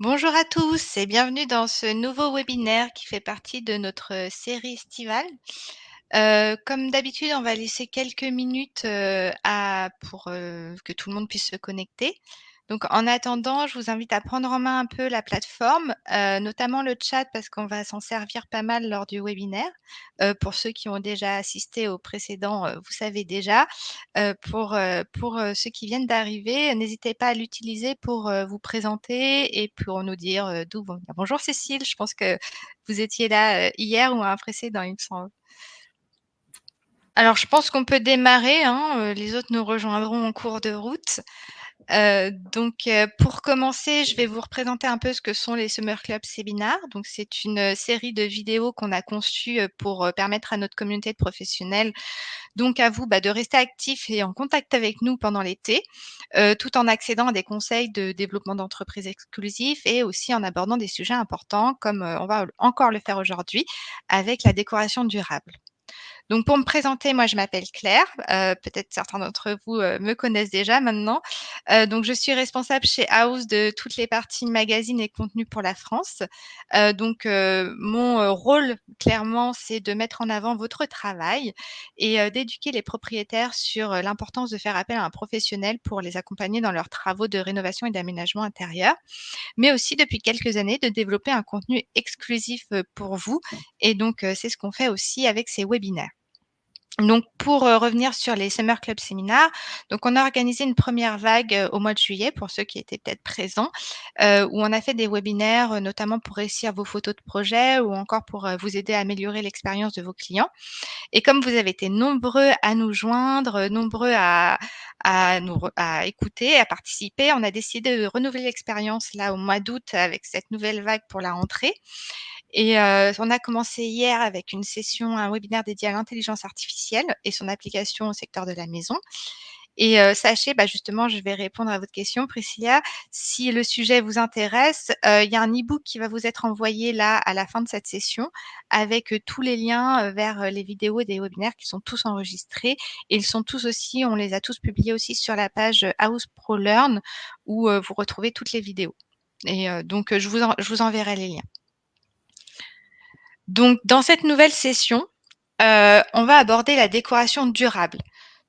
Bonjour à tous et bienvenue dans ce nouveau webinaire qui fait partie de notre série estivale. Comme d'habitude, on va laisser quelques minutes pour que tout le monde puisse se connecter. Donc, en attendant, je vous invite à prendre en main un peu la plateforme, notamment le chat, parce qu'on va s'en servir pas mal lors du webinaire. Pour ceux qui ont déjà assisté au précédent, vous savez déjà. Pour ceux qui viennent d'arriver, n'hésitez pas à l'utiliser pour vous présenter et pour nous dire d'où vous venez. Bonjour Cécile, je pense que vous étiez là hier ou à un précédent, il me semble. Alors, je pense qu'on peut démarrer, hein, les autres nous rejoindront en cours de route. Pour commencer, je vais vous représenter un peu ce que sont les Summer Club Seminars. Donc c'est une série de vidéos qu'on a conçues, pour, permettre à notre communauté de professionnels, donc à vous, de rester actifs et en contact avec nous pendant l'été, tout en accédant à des conseils de développement d'entreprise exclusifs et aussi en abordant des sujets importants comme, on va encore le faire aujourd'hui avec la décoration durable. Donc pour me présenter, moi je m'appelle Claire, peut-être certains d'entre vous, me connaissent déjà maintenant. Donc je suis responsable chez House de toutes les parties magazines et contenus pour la France. Mon, rôle clairement, c'est de mettre en avant votre travail et d'éduquer les propriétaires sur, l'importance de faire appel à un professionnel pour les accompagner dans leurs travaux de rénovation et d'aménagement intérieur. Mais aussi depuis quelques années de développer un contenu exclusif, pour vous et c'est ce qu'on fait aussi avec ces webinaires. Donc pour, revenir sur les Summer Club Seminars, donc on a organisé une première vague, au mois de juillet pour ceux qui étaient peut-être présents, où on a fait des webinaires, notamment pour réussir vos photos de projet ou encore pour, vous aider à améliorer l'expérience de vos clients. Et comme vous avez été nombreux à nous joindre, nombreux à écouter, à participer, on a décidé de renouveler l'expérience là au mois d'août avec cette nouvelle vague pour la rentrée. Et on a commencé hier avec un webinaire dédié à l'intelligence artificielle et son application au secteur de la maison. Et sachez, justement, je vais répondre à votre question Priscilla, si le sujet vous intéresse, il y a un e-book qui va vous être envoyé là, à la fin de cette session avec, tous les liens, vers, les vidéos des webinaires qui sont tous enregistrés et ils sont tous aussi on les a tous publiés aussi sur la page, House Pro Learn où, vous retrouvez toutes les vidéos et je vous enverrai les liens. Donc dans cette nouvelle session, on va aborder la décoration durable,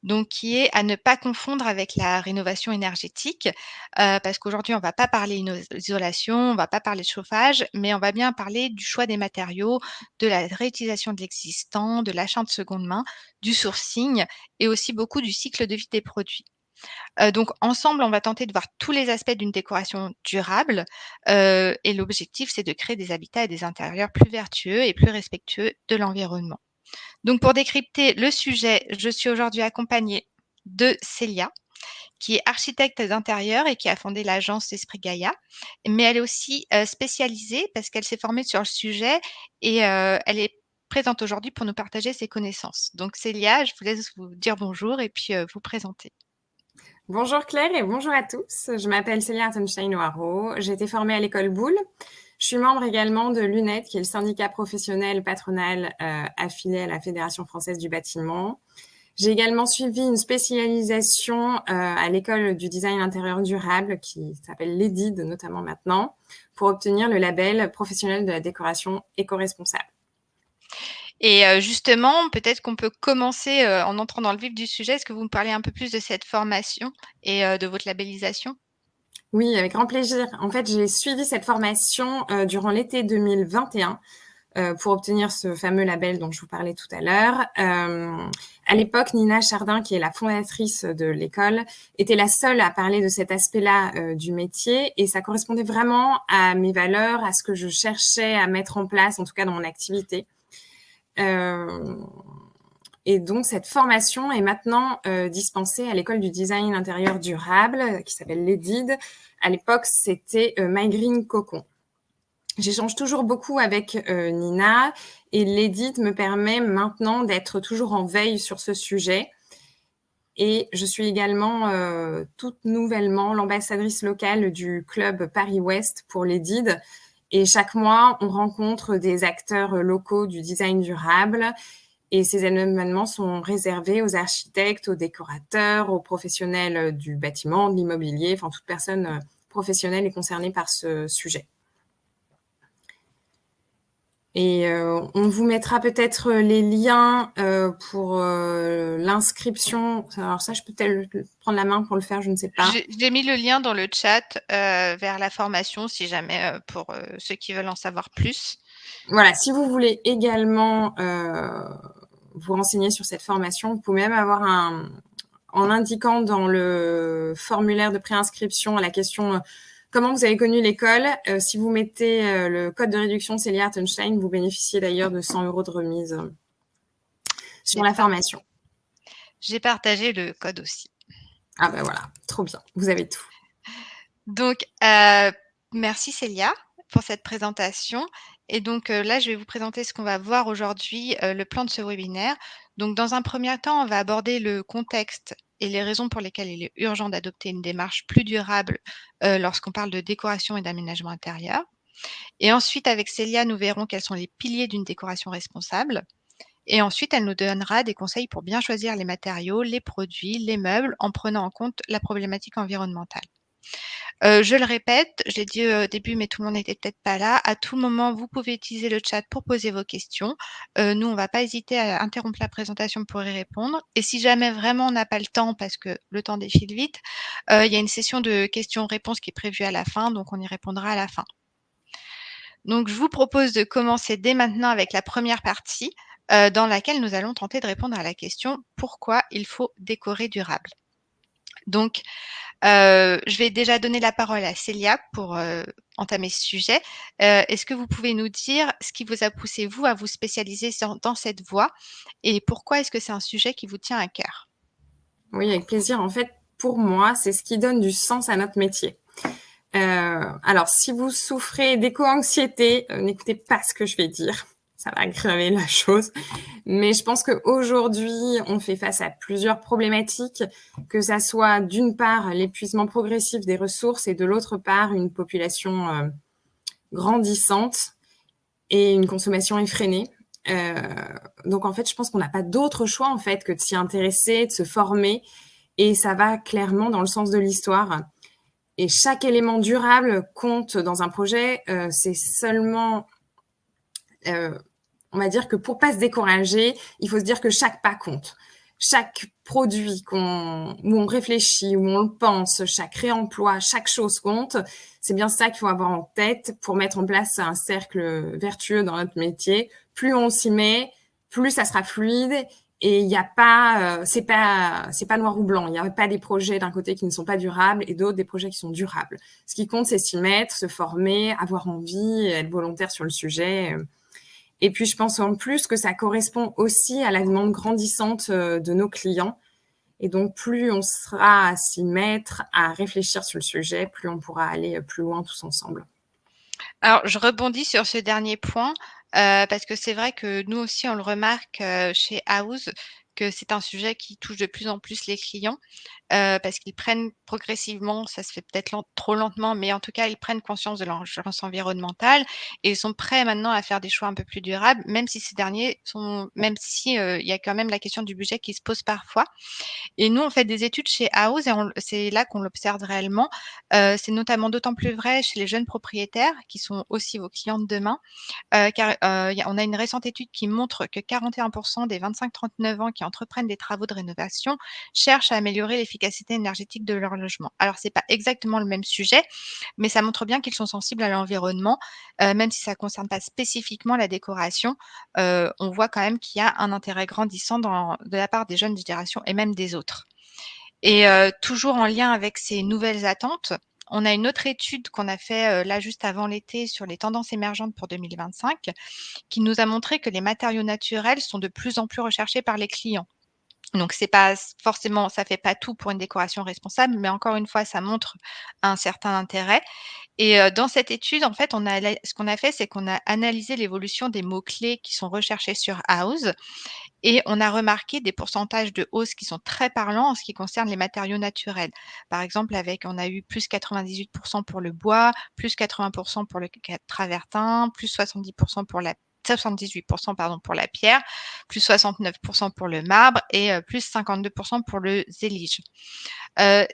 donc qui est à ne pas confondre avec la rénovation énergétique, parce qu'aujourd'hui on va pas parler isolation, on va pas parler de chauffage, mais on va bien parler du choix des matériaux, de la réutilisation de l'existant, de l'achat de seconde main, du sourcing et aussi beaucoup du cycle de vie des produits. Donc ensemble, on va tenter de voir tous les aspects d'une décoration durable, et l'objectif, c'est de créer des habitats et des intérieurs plus vertueux et plus respectueux de l'environnement. Donc pour décrypter le sujet, je suis aujourd'hui accompagnée de Célia, qui est architecte d'intérieur et qui a fondé l'agence Esprit Gaïa. Mais elle est aussi, spécialisée parce qu'elle s'est formée sur le sujet et elle est présente aujourd'hui pour nous partager ses connaissances. Donc Célia, je vous laisse vous dire bonjour et puis, vous présenter. Bonjour Claire et bonjour à tous. Je m'appelle Célia Hartenstein-Noiro. J'ai été formée à l'école Boulle. Je suis membre également de l'UNED, qui est le syndicat professionnel patronal affilié à la Fédération française du bâtiment. J'ai également suivi une spécialisation à l'école du design intérieur durable, qui s'appelle l'EDID notamment maintenant, pour obtenir le label professionnel de la décoration éco-responsable. Et justement, peut-être qu'on peut commencer, en entrant dans le vif du sujet. Est-ce que vous me parlez un peu plus de cette formation et de votre labellisation? Oui, avec grand plaisir. En fait, j'ai suivi cette formation durant l'été 2021 pour obtenir ce fameux label dont je vous parlais tout à l'heure. À l'époque, Nina Chardin, qui est la fondatrice de l'école, était la seule à parler de cet aspect-là du métier et ça correspondait vraiment à mes valeurs, à ce que je cherchais à mettre en place, en tout cas dans mon activité. Et donc, cette formation est maintenant dispensée à l'école du design intérieur durable, qui s'appelle l'EDID. À l'époque, c'était My Green Cocon. J'échange toujours beaucoup avec Nina et l'EDID me permet maintenant d'être toujours en veille sur ce sujet. Et je suis également toute nouvellement l'ambassadrice locale du club Paris-Ouest pour l'EDID. Et chaque mois, on rencontre des acteurs locaux du design durable. Et ces événements sont réservés aux architectes, aux décorateurs, aux professionnels du bâtiment, de l'immobilier, enfin toute personne professionnel est concerné par ce sujet. Et on vous mettra peut-être les liens pour l'inscription. Alors ça, je peux peut-être prendre la main pour le faire, je ne sais pas. J'ai mis le lien dans le chat vers la formation, si jamais pour ceux qui veulent en savoir plus. Voilà, si vous voulez également vous renseigner sur cette formation, vous pouvez même avoir en indiquant dans le formulaire de préinscription la question comment vous avez connu l'école. Si vous mettez le code de réduction Célia Hartenstein, vous bénéficiez d'ailleurs de 100 € de remise sur la formation. J'ai partagé le code aussi. Ah ben voilà, trop bien, vous avez tout. Donc, merci Célia pour cette présentation. Et donc là, je vais vous présenter ce qu'on va voir aujourd'hui, le plan de ce webinaire. Donc, dans un premier temps, on va aborder le contexte et les raisons pour lesquelles il est urgent d'adopter une démarche plus durable lorsqu'on parle de décoration et d'aménagement intérieur. Et ensuite, avec Célia, nous verrons quels sont les piliers d'une décoration responsable. Et ensuite, elle nous donnera des conseils pour bien choisir les matériaux, les produits, les meubles, en prenant en compte la problématique environnementale. Je le répète, je l'ai dit au début, mais tout le monde n'était peut-être pas là. À tout moment, vous pouvez utiliser le chat pour poser vos questions. Nous, on ne va pas hésiter à interrompre la présentation pour y répondre. Et si jamais vraiment on n'a pas le temps, parce que le temps défile vite, il y a une session de questions-réponses qui est prévue à la fin, donc on y répondra à la fin. Donc, je vous propose de commencer dès maintenant avec la première partie, dans laquelle nous allons tenter de répondre à la question « Pourquoi il faut décorer durable ?» Donc, je vais déjà donner la parole à Célia pour entamer ce sujet. Est-ce que vous pouvez nous dire ce qui vous a poussé, vous, à vous spécialiser dans cette voie et pourquoi est-ce que c'est un sujet qui vous tient à cœur? Oui, avec plaisir. En fait, pour moi, c'est ce qui donne du sens à notre métier. Alors, si vous souffrez d'éco-anxiété, n'écoutez pas ce que je vais dire. Ça va aggraver la chose. Mais je pense qu'aujourd'hui, on fait face à plusieurs problématiques, que ça soit d'une part l'épuisement progressif des ressources et de l'autre part une population grandissante et une consommation effrénée. Donc, en fait, je pense qu'on n'a pas d'autre choix, en fait, que de s'y intéresser, de se former. Et ça va clairement dans le sens de l'histoire. Et chaque élément durable compte dans un projet. C'est seulement, on va dire que pour pas se décourager, il faut se dire que chaque pas compte. Chaque produit où on réfléchit, où on le pense, chaque réemploi, chaque chose compte. C'est bien ça qu'il faut avoir en tête pour mettre en place un cercle vertueux dans notre métier. Plus on s'y met, plus ça sera fluide. Et il n'y a pas, c'est pas noir ou blanc. Il n'y a pas des projets d'un côté qui ne sont pas durables et d'autres des projets qui sont durables. Ce qui compte, c'est s'y mettre, se former, avoir envie, être volontaire sur le sujet. Et puis, je pense en plus que ça correspond aussi à la demande grandissante de nos clients. Et donc, plus on sera à s'y mettre, à réfléchir sur le sujet, plus on pourra aller plus loin tous ensemble. Alors, je rebondis sur ce dernier point, parce que c'est vrai que nous aussi, on le remarque, chez House, que c'est un sujet qui touche de plus en plus les clients, parce qu'ils prennent progressivement, ça se fait peut-être trop lentement, mais en tout cas, ils prennent conscience de l'urgence environnementale et ils sont prêts maintenant à faire des choix un peu plus durables, même si ces derniers sont même si, il y a quand même la question du budget qui se pose parfois. Et nous, on fait des études chez House et c'est là qu'on l'observe réellement. C'est notamment d'autant plus vrai chez les jeunes propriétaires qui sont aussi vos clients de demain, car on a une récente étude qui montre que 41 des 25-39 ans qui entreprennent des travaux de rénovation cherchent à améliorer l'efficacité énergétique de leur logement. Alors, c'est pas exactement le même sujet, mais ça montre bien qu'ils sont sensibles à l'environnement, même si ça ne concerne pas spécifiquement la décoration. On voit quand même qu'il y a un intérêt grandissant de la part des jeunes générations et même des autres. Et toujours en lien avec ces nouvelles attentes, on a une autre étude qu'on a fait, là juste avant l'été sur les tendances émergentes pour 2025, qui nous a montré que les matériaux naturels sont de plus en plus recherchés par les clients. Donc c'est pas forcément, ça fait pas tout pour une décoration responsable, mais encore une fois, ça montre un certain intérêt. Et dans cette étude, en fait, ce qu'on a fait, c'est qu'on a analysé l'évolution des mots-clés qui sont recherchés sur House et on a remarqué des pourcentages de hausse qui sont très parlants en ce qui concerne les matériaux naturels. Par exemple, on a eu plus 98% pour le bois, plus 80% pour le travertin, plus 70% pour la 78% pardon, pour la pierre, plus 69% pour le marbre et plus 52% pour le zélige.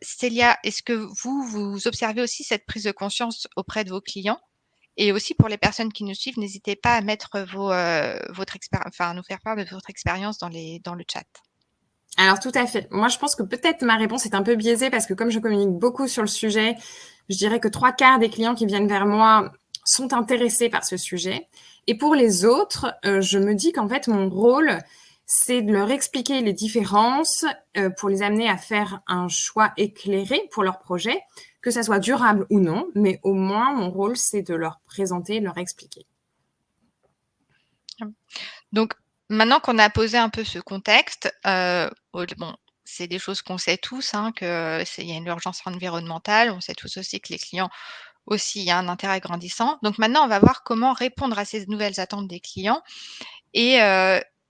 Célia, est-ce que vous observez aussi cette prise de conscience auprès de vos clients? Et aussi pour les personnes qui nous suivent, n'hésitez pas à mettre nous faire part de votre expérience dans le chat. Alors tout à fait. Moi, je pense que peut-être ma réponse est un peu biaisée parce que comme je communique beaucoup sur le sujet, je dirais que 3/4 des clients qui viennent vers moi sont intéressés par ce sujet. Et pour les autres, je me dis qu'en fait, mon rôle, c'est de leur expliquer les différences pour les amener à faire un choix éclairé pour leur projet, que ça soit durable ou non, mais au moins, mon rôle, c'est de leur présenter, de leur expliquer. Donc, maintenant qu'on a posé un peu ce contexte, bon, c'est des choses qu'on sait tous, hein, il y a une urgence environnementale. On sait tous aussi que les clients aussi, il y a un intérêt grandissant. Donc maintenant, on va voir comment répondre à ces nouvelles attentes des clients et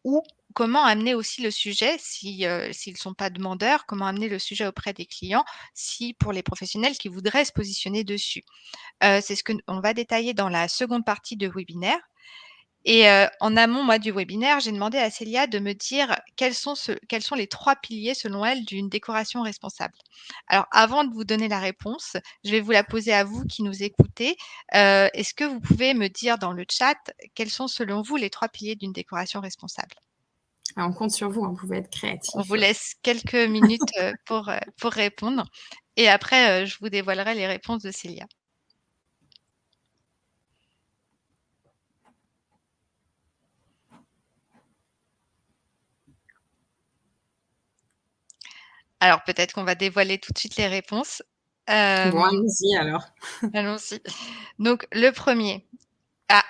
ou comment amener aussi le sujet s'ils ne sont pas demandeurs, comment amener le sujet auprès des clients si pour les professionnels qui voudraient se positionner dessus. C'est ce qu'on va détailler dans la seconde partie de webinaire. Et en amont, moi, du webinaire, j'ai demandé à Célia de me dire quels sont les 3 piliers, selon elle, d'une décoration responsable. Alors, avant de vous donner la réponse, je vais vous la poser à vous qui nous écoutez. Est-ce que vous pouvez me dire dans le chat quels sont, selon vous, les 3 piliers d'une décoration responsable? Alors, on compte sur vous, hein, vous pouvez être On créatif. vous laisse quelques minutes, pour répondre et après, je vous dévoilerai les réponses de Célia. Alors peut-être qu'on va dévoiler tout de suite les réponses. Bon, allons-y alors. Allons-y. Donc le premier,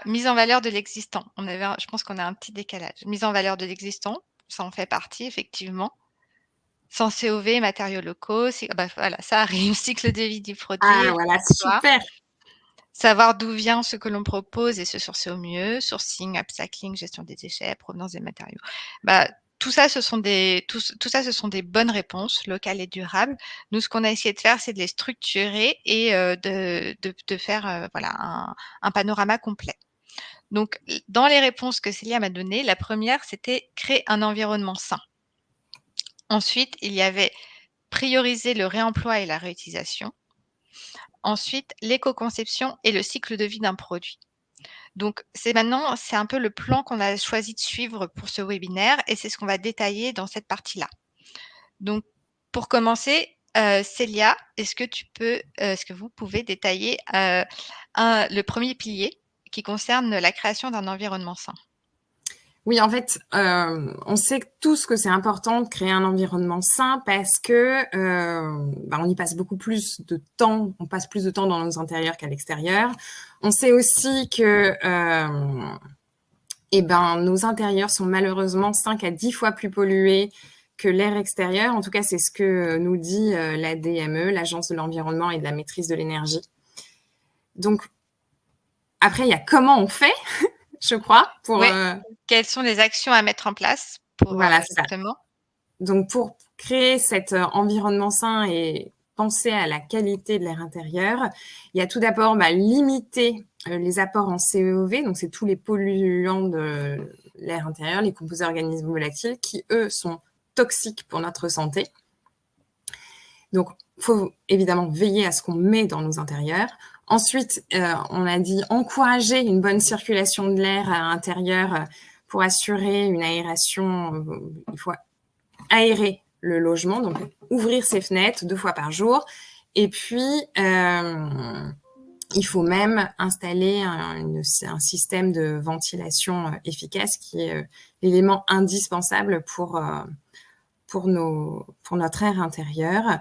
mise en valeur de l'existant. Je pense qu'on a un petit décalage. Mise en valeur de l'existant, ça en fait partie effectivement. Sans COV, matériaux locaux, voilà, ça arrive. Cycle de vie du produit, Ah voilà, réemploi. super! Savoir d'où vient ce que l'on propose et se sourcer au mieux. Sourcing, upcycling, gestion des déchets, provenance des matériaux. Tout ça, ce sont des bonnes réponses locales et durables. Nous, ce qu'on a essayé de faire, c'est de les structurer et de faire, voilà, un panorama complet. Donc, dans les réponses que Célia m'a données, la première, c'était créer un environnement sain. Ensuite, il y avait prioriser le réemploi et la réutilisation. Ensuite, l'éco-conception et le cycle de vie d'un produit. Donc, c'est un peu le plan qu'on a choisi de suivre pour ce webinaire et c'est ce qu'on va détailler dans cette partie-là. Donc, pour commencer, Célia, est-ce que vous pouvez détailler le premier pilier qui concerne la création d'un environnement sain? Oui, en fait, on sait tous que c'est important de créer un environnement sain parce que on y passe beaucoup plus de temps, on passe plus de temps dans nos intérieurs qu'à l'extérieur. On sait aussi que nos intérieurs sont malheureusement 5 à 10 fois plus pollués que l'air extérieur. En tout cas, c'est ce que nous dit l'ADME, l'Agence de l'environnement et de la maîtrise de l'énergie. Donc, après, il y a comment on fait je crois, pour... Quelles sont les actions à mettre en place pour voilà, c'est ça. justement? Donc, pour créer cet environnement sain et penser à la qualité de l'air intérieur, il y a tout d'abord limiter les apports en CEOV, donc c'est tous les polluants de l'air intérieur, les composés organismes volatiles, qui, eux, sont toxiques pour notre santé. Donc, il faut évidemment veiller à ce qu'on met dans nos intérieurs. Ensuite, on a dit encourager une bonne circulation de l'air à l'intérieur pour assurer une aération. Il faut aérer le logement, donc ouvrir ses fenêtres 2 fois par jour. Et puis, il faut même installer un système de ventilation efficace qui est l'élément indispensable pour notre air intérieur.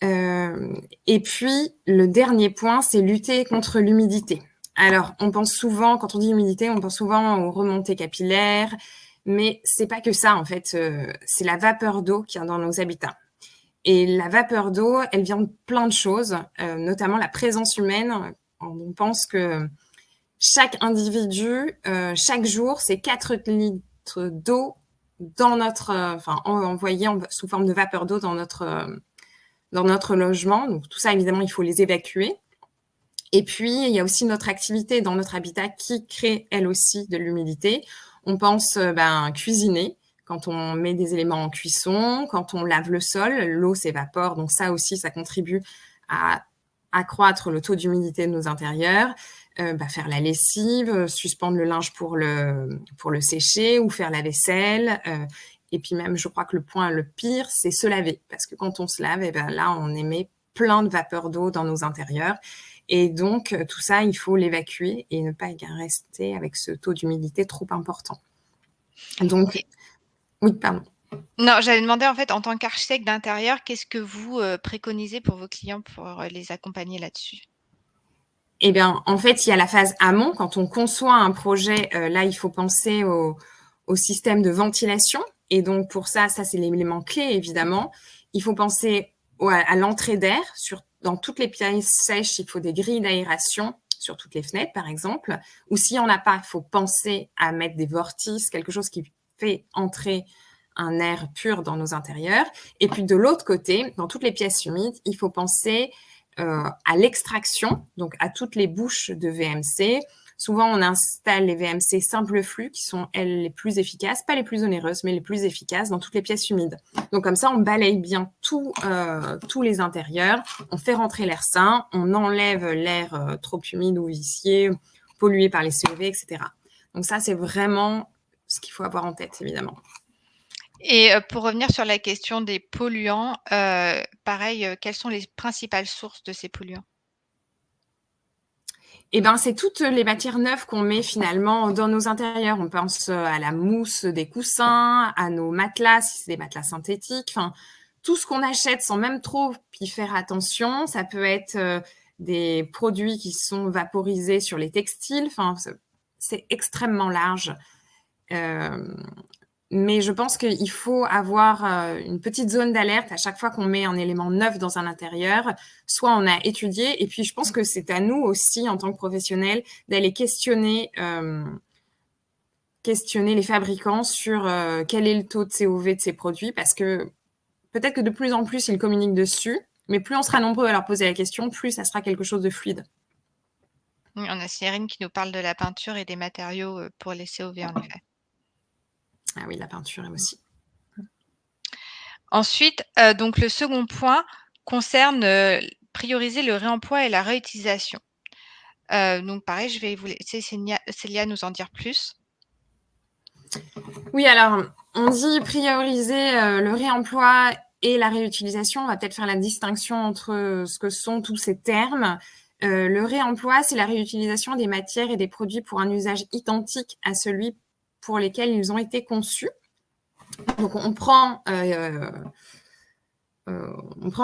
Et puis, le dernier point, c'est lutter contre l'humidité. Alors, on pense souvent, quand on dit humidité, on pense souvent aux remontées capillaires, mais c'est pas que ça, en fait. C'est la vapeur d'eau qui est dans nos habitats. Et la vapeur d'eau, elle vient de plein de choses, notamment la présence humaine. On pense que chaque individu, chaque jour, c'est 4 litres d'eau dans notre, envoyé sous forme de vapeur d'eau dans notre logement. Donc, tout ça, évidemment, il faut les évacuer. Et puis, il y a aussi notre activité dans notre habitat qui crée, elle aussi, de l'humidité. On pense cuisiner, quand on met des éléments en cuisson, quand on lave le sol, l'eau s'évapore. Donc ça aussi, ça contribue à accroître le taux d'humidité de nos intérieurs. Faire la lessive, suspendre le linge pour le sécher ou faire la vaisselle. Et puis même, je crois que le point le pire, c'est se laver. Parce que quand on se lave, là, on émet plein de vapeur d'eau dans nos intérieurs. Et donc, tout ça, il faut l'évacuer et ne pas rester avec ce taux d'humidité trop important. Donc, oui, pardon. Non, j'allais demander, en fait, en tant qu'architecte d'intérieur, qu'est-ce que vous préconisez pour vos clients pour les accompagner là-dessus? Eh bien, en fait, il y a la phase amont. Quand on conçoit un projet, là, il faut penser au système de ventilation. Et donc, pour ça, c'est l'élément clé, évidemment. Il faut penser à l'entrée d'air. Dans toutes les pièces sèches, il faut des grilles d'aération sur toutes les fenêtres, par exemple. Ou s'il n'y en a pas, il faut penser à mettre des vortices, quelque chose qui fait entrer un air pur dans nos intérieurs. Et puis, de l'autre côté, dans toutes les pièces humides, il faut penser à l'extraction, donc à toutes les bouches de VMC. Souvent, on installe les VMC simple flux qui sont, elles, les plus efficaces, pas les plus onéreuses, mais les plus efficaces dans toutes les pièces humides. Donc, comme ça, on balaye bien tous les intérieurs, on fait rentrer l'air sain, on enlève l'air trop humide ou vicié, pollué par les CEV, etc. Donc ça, c'est vraiment ce qu'il faut avoir en tête, évidemment. Et pour revenir sur la question des polluants, pareil, quelles sont les principales sources de ces polluants? C'est toutes les matières neuves qu'on met finalement dans nos intérieurs. On pense à la mousse des coussins, à nos matelas, si c'est des matelas synthétiques. Enfin, tout ce qu'on achète sans même trop y faire attention. Ça peut être des produits qui sont vaporisés sur les textiles. Enfin, c'est extrêmement large. Mais je pense qu'il faut avoir une petite zone d'alerte à chaque fois qu'on met un élément neuf dans un intérieur. Soit on a étudié, et puis je pense que c'est à nous aussi, en tant que professionnels, d'aller questionner les fabricants sur quel est le taux de COV de ces produits, parce que peut-être que de plus en plus, ils communiquent dessus, mais plus on sera nombreux à leur poser la question, plus ça sera quelque chose de fluide. Oui, on a Cyrine qui nous parle de la peinture et des matériaux pour les COV, en effet. Ah oui, la peinture aussi. Ensuite, donc le second point concerne prioriser le réemploi et la réutilisation. Donc pareil, je vais vous laisser Célia nous en dire plus. Oui, alors, on dit prioriser le réemploi et la réutilisation. On va peut-être faire la distinction entre ce que sont tous ces termes. Le réemploi, c'est la réutilisation des matières et des produits pour un usage identique à celui pour lesquels ils ont été conçus. Donc, on prend un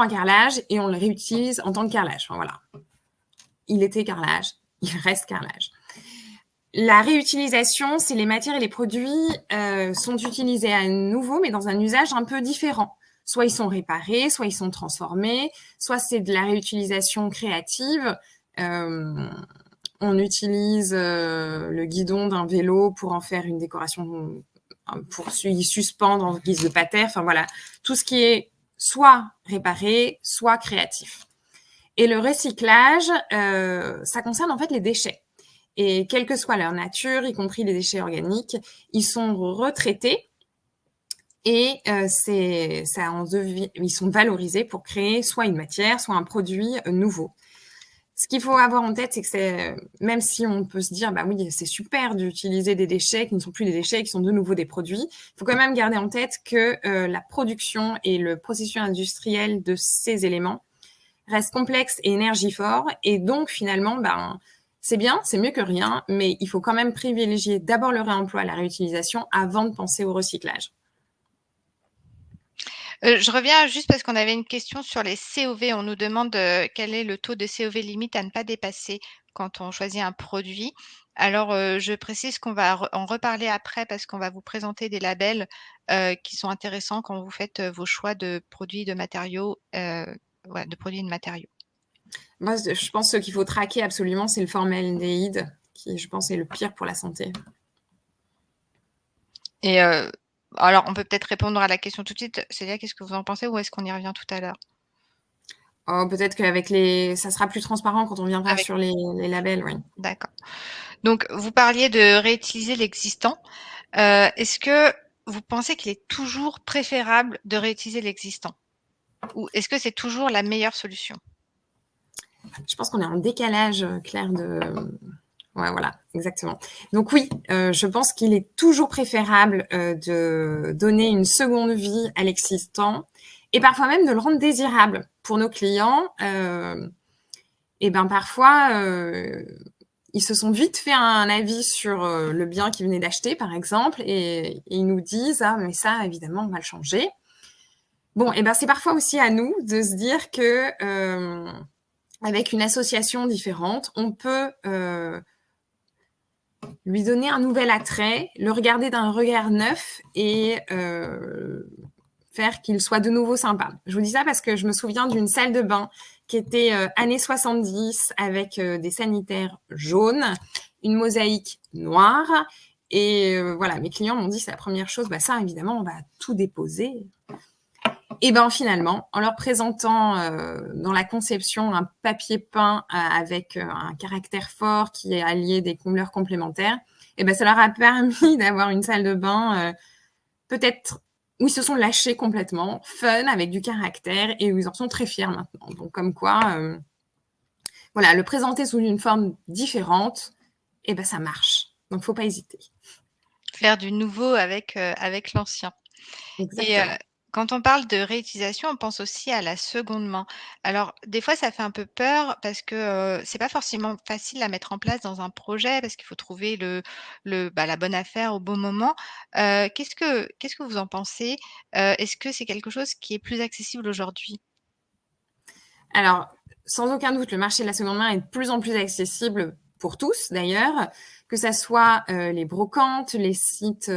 carrelage et on le réutilise en tant que carrelage. Enfin, voilà. Il était carrelage, il reste carrelage. La réutilisation, c'est les matières et les produits sont utilisés à nouveau, mais dans un usage un peu différent. Soit ils sont réparés, soit ils sont transformés, soit c'est de la réutilisation créative. On utilise le guidon d'un vélo pour en faire une décoration, pour y suspendre en guise de pater. Enfin voilà, tout ce qui est soit réparé, soit créatif. Et le recyclage, ça concerne en fait les déchets. Et quelle que soit leur nature, y compris les déchets organiques, ils sont retraités et ils sont valorisés pour créer soit une matière, soit un produit nouveau. Ce qu'il faut avoir en tête, c'est que même si on peut se dire, bah oui, c'est super d'utiliser des déchets qui ne sont plus des déchets, qui sont de nouveau des produits, il faut quand même garder en tête que la production et le processus industriel de ces éléments reste complexe et énergivore. Et donc, finalement, c'est bien, c'est mieux que rien, mais il faut quand même privilégier d'abord le réemploi, la réutilisation, avant de penser au recyclage. Je reviens juste parce qu'on avait une question sur les COV. On nous demande quel est le taux de COV limite à ne pas dépasser quand on choisit un produit. Alors, je précise qu'on va en reparler après parce qu'on va vous présenter des labels qui sont intéressants quand vous faites vos choix de produits, de matériaux, de produits et de matériaux. Moi, je pense que ce qu'il faut traquer absolument, c'est le formaldéhyde, qui, je pense, est le pire pour la santé. Et alors, on peut peut-être répondre à la question tout de suite. Célia, qu'est-ce que vous en pensez ou est-ce qu'on y revient tout à l'heure? Oh, peut-être qu'avec ça sera plus transparent quand on viendra Avec sur les labels, oui. D'accord. Donc vous parliez de réutiliser l'existant. Est-ce que vous pensez qu'il est toujours préférable de réutiliser l'existant? Ou est-ce que c'est toujours la meilleure solution? Je pense qu'on est en décalage, Claire, de... Ouais, voilà, exactement. Donc oui, je pense qu'il est toujours préférable de donner une seconde vie à l'existant et parfois même de le rendre désirable pour nos clients. Et ben parfois, ils se sont vite fait un avis sur le bien qu'ils venaient d'acheter, par exemple, et ils nous disent ah mais ça évidemment on va le changer. Bon, et ben c'est parfois aussi à nous de se dire que avec une association différente, on peut lui donner un nouvel attrait, le regarder d'un regard neuf et faire qu'il soit de nouveau sympa. Je vous dis ça parce que je me souviens d'une salle de bain qui était années 70 avec des sanitaires jaunes, une mosaïque noire. Et voilà, mes clients m'ont dit c'est la première chose, bah ça évidemment on va tout déposer. Et ben finalement, en leur présentant dans la conception un papier peint avec un caractère fort qui est allié des couleurs complémentaires, et ben ça leur a permis d'avoir une salle de bain peut-être où ils se sont lâchés complètement, fun, avec du caractère, et où ils en sont très fiers maintenant. Donc comme quoi, voilà, le présenter sous une forme différente, et ben ça marche. Donc faut pas hésiter. Faire du nouveau avec l'ancien. Et Exactement. quand on parle de réutilisation, on pense aussi à la seconde main. Alors des fois, ça fait un peu peur parce que, c'est pas forcément facile à mettre en place dans un projet parce qu'il faut trouver la bonne affaire au bon moment. Qu'est-ce que vous en pensez? Est-ce que c'est quelque chose qui est plus accessible aujourd'hui? Alors, sans aucun doute, le marché de la seconde main est de plus en plus accessible pour tous d'ailleurs, que ça soit les brocantes, les sites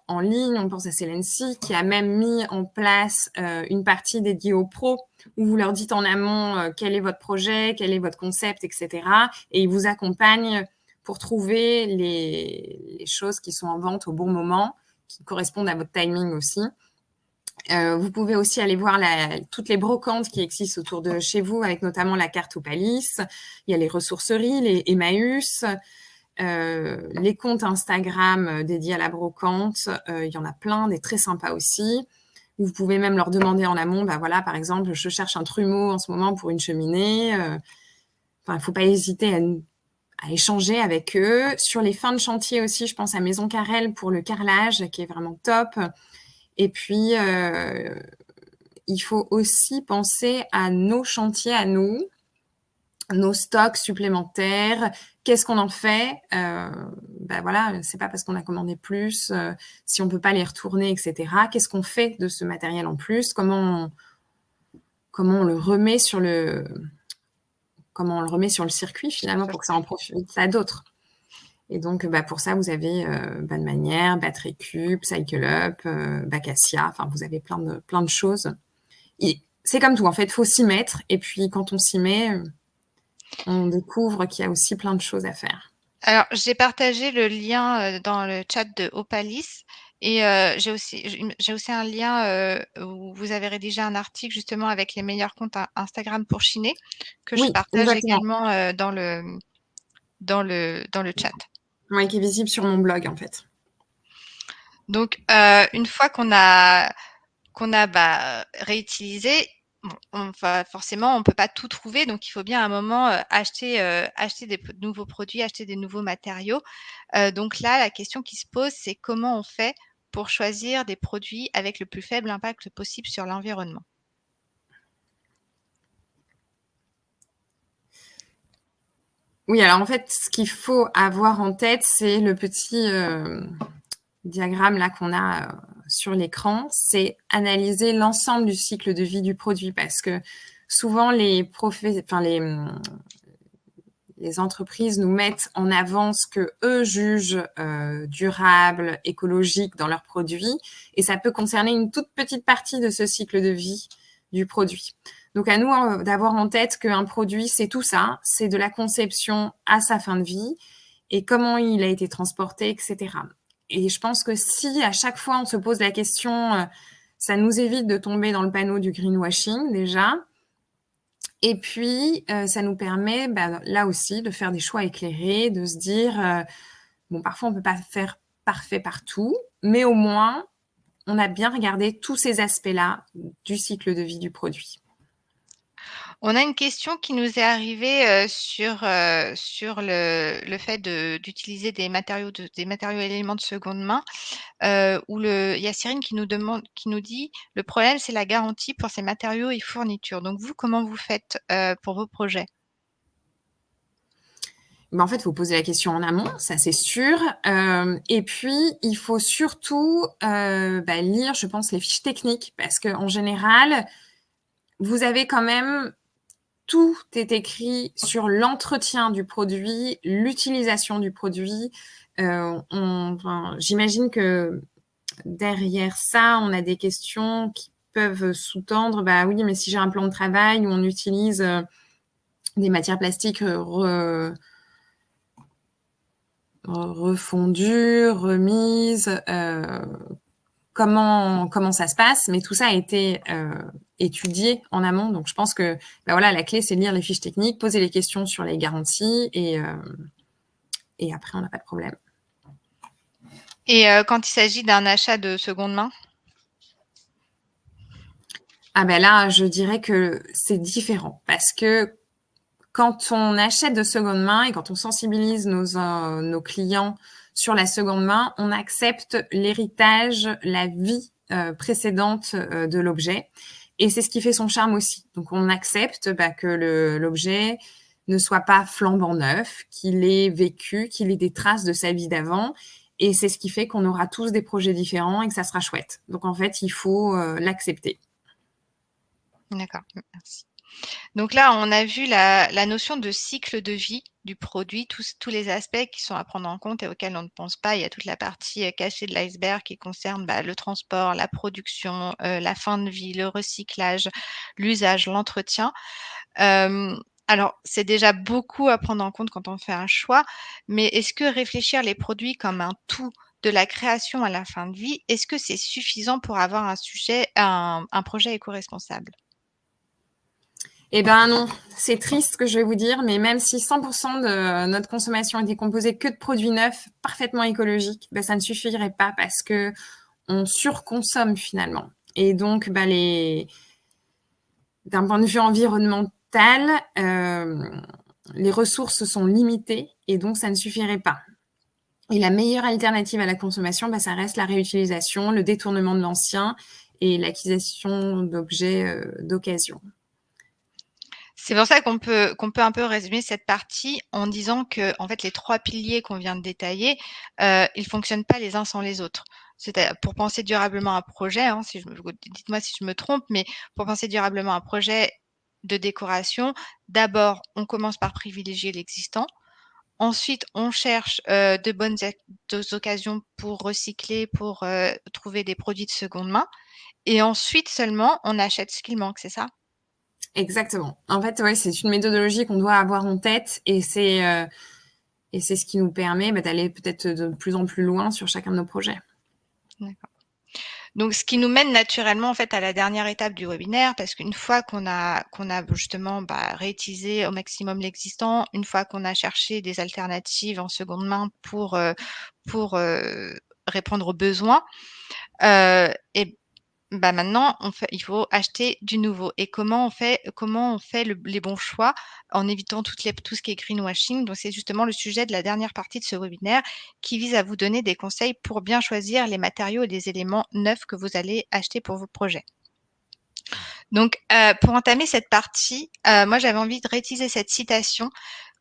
en ligne, on pense à Celency qui a même mis en place une partie dédiée aux pros où vous leur dites en amont quel est votre projet, quel est votre concept, etc. Et ils vous accompagnent pour trouver les choses qui sont en vente au bon moment, qui correspondent à votre timing aussi. Vous pouvez aussi aller voir toutes les brocantes qui existent autour de chez vous, avec notamment la carte Opalis. Il y a les ressourceries, les Emmaüs, les comptes Instagram dédiés à la brocante. Il y en a plein, des très sympas aussi. Vous pouvez même leur demander en amont, bah voilà, par exemple, je cherche un trumeau en ce moment pour une cheminée. Il ne faut pas hésiter à échanger avec eux. Sur les fins de chantier aussi, je pense à Maison Carrel pour le carrelage, qui est vraiment top. Et puis, il faut aussi penser à nos chantiers, à nous, nos stocks supplémentaires. Qu'est-ce qu'on en fait? Ben voilà, c'est pas parce qu'on a commandé plus, si on peut pas les retourner, etc. Qu'est-ce qu'on fait de ce matériel en plus? Comment on le remet sur le circuit finalement pour que ça en profite à d'autres? Et donc, bah, pour ça, vous avez Bonne Manière, Battery Cube, Cycle Up, Bacassia. Enfin, vous avez plein de choses. Et c'est comme tout, en fait, il faut s'y mettre. Et puis, quand on s'y met, on découvre qu'il y a aussi plein de choses à faire. Alors, j'ai partagé le lien, dans le chat de Opalis et j'ai aussi un lien, où vous avez rédigé un article justement avec les meilleurs comptes Instagram pour chiner, que je Oui, partage exactement. également, dans le chat. Ouais, qui est visible sur mon blog, en fait. Donc, une fois qu'on a réutilisé, bon, forcément, on peut pas tout trouver, donc il faut bien à un moment, acheter des nouveaux produits, acheter des nouveaux matériaux. Donc là, la question qui se pose, c'est comment on fait pour choisir des produits avec le plus faible impact possible sur l'environnement? Oui, alors en fait, ce qu'il faut avoir en tête, c'est le petit diagramme là qu'on a sur l'écran. C'est analyser l'ensemble du cycle de vie du produit parce que souvent les entreprises nous mettent en avant ce que eux jugent durable, écologique dans leurs produits, et ça peut concerner une toute petite partie de ce cycle de vie du produit. Donc à nous d'avoir en tête qu'un produit, c'est tout ça, c'est de la conception à sa fin de vie, et comment il a été transporté, etc. Et je pense que si à chaque fois on se pose la question, ça nous évite de tomber dans le panneau du greenwashing déjà. Et puis, ça nous permet, là aussi, de faire des choix éclairés, de se dire, bon, parfois, on peut pas faire parfait partout, mais au moins, on a bien regardé tous ces aspects-là du cycle de vie du produit. On a une question qui nous est arrivée, sur le fait d'utiliser des matériaux et éléments de seconde main, où il y a Cyrine qui nous dit: «Le problème, c'est la garantie pour ces matériaux et fournitures». Donc vous, comment vous faites, pour vos projets? En fait, il faut poser la question en amont, ça c'est sûr. Et puis, il faut surtout lire, je pense, les fiches techniques, parce qu'en général, vous avez quand même tout est écrit sur l'entretien du produit, l'utilisation du produit. J'imagine que derrière ça, on a des questions qui peuvent sous-tendre, oui, mais si j'ai un plan de travail où on utilise des matières plastiques refondues, remises, comment ça se passe, mais tout ça a été étudié en amont. Donc, je pense que la clé, c'est de lire les fiches techniques, poser les questions sur les garanties et après, on n'a pas de problème. Et quand il s'agit d'un achat de seconde main? Là, je dirais que c'est différent parce que quand on achète de seconde main et quand on sensibilise nos clients sur la seconde main, on accepte l'héritage, la vie précédente de l'objet. Et c'est ce qui fait son charme aussi. Donc, on accepte que l'objet ne soit pas flambant neuf, qu'il ait vécu, qu'il ait des traces de sa vie d'avant. Et c'est ce qui fait qu'on aura tous des projets différents et que ça sera chouette. Donc, en fait, il faut l'accepter. D'accord, merci. Donc là, on a vu la notion de cycle de vie du produit, tous les aspects qui sont à prendre en compte et auxquels on ne pense pas. Il y a toute la partie cachée de l'iceberg qui concerne le transport, la production, la fin de vie, le recyclage, l'usage, l'entretien. Alors, c'est déjà beaucoup à prendre en compte quand on fait un choix, mais est-ce que réfléchir les produits comme un tout, de la création à la fin de vie, est-ce que c'est suffisant pour avoir un projet éco-responsable? Eh ben non, c'est triste ce que je vais vous dire, mais même si 100% de notre consommation était composée que de produits neufs, parfaitement écologiques, ça ne suffirait pas parce que on surconsomme finalement. Et donc, d'un point de vue environnemental, les ressources sont limitées et donc ça ne suffirait pas. Et la meilleure alternative à la consommation, ça reste la réutilisation, le détournement de l'ancien et l'acquisition d'objets d'occasion. C'est pour ça qu'on peut un peu résumer cette partie en disant que, en fait, les 3 piliers qu'on vient de détailler, ils fonctionnent pas les uns sans les autres. Pour penser durablement un projet, hein, dites-moi si je me trompe, mais pour penser durablement un projet de décoration, d'abord, on commence par privilégier l'existant. Ensuite, on cherche, de bonnes occasions pour recycler, pour, trouver des produits de seconde main et ensuite seulement, on achète ce qu'il manque, c'est ça? Exactement. En fait, ouais, c'est une méthodologie qu'on doit avoir en tête et c'est ce qui nous permet d'aller peut-être de plus en plus loin sur chacun de nos projets. D'accord. Donc ce qui nous mène naturellement, en fait, à la dernière étape du webinaire, parce qu'une fois qu'on a justement, réutilisé au maximum l'existant, une fois qu'on a cherché des alternatives en seconde main pour répondre aux besoins, et maintenant il faut acheter du nouveau et comment on fait les bons choix en évitant tout ce qui est greenwashing? Donc c'est justement le sujet de la dernière partie de ce webinaire qui vise à vous donner des conseils pour bien choisir les matériaux et les éléments neufs que vous allez acheter pour vos projets. Donc pour entamer cette partie, moi j'avais envie de réutiliser cette citation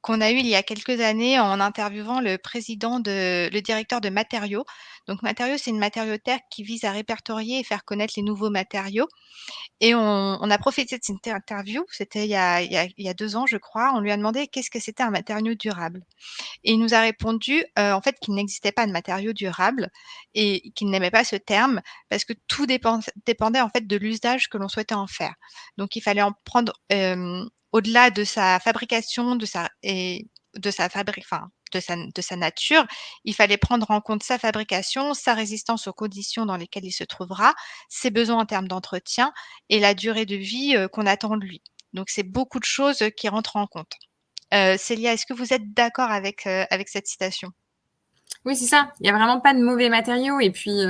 qu'on a eue il y a quelques années en interviewant le directeur de Matériaux. Donc Matériaux, c'est une matériauthèque qui vise à répertorier et faire connaître les nouveaux matériaux et on a profité de cette interview, c'était il y a 2 ans, je crois. On lui a demandé qu'est-ce que c'était un matériau durable et il nous a répondu, en fait, qu'il n'existait pas de matériau durable et qu'il n'aimait pas ce terme parce que tout dépendait, en fait, de l'usage que l'on souhaitait en faire. Donc il fallait en prendre, au-delà de sa fabrication, de sa nature, il fallait prendre en compte sa fabrication, sa résistance aux conditions dans lesquelles il se trouvera, ses besoins en termes d'entretien et la durée de vie, qu'on attend de lui. Donc c'est beaucoup de choses, qui rentrent en compte. Célia, est-ce que vous êtes d'accord avec cette citation? Oui, c'est ça. Il n'y a vraiment pas de mauvais matériaux. Et puis,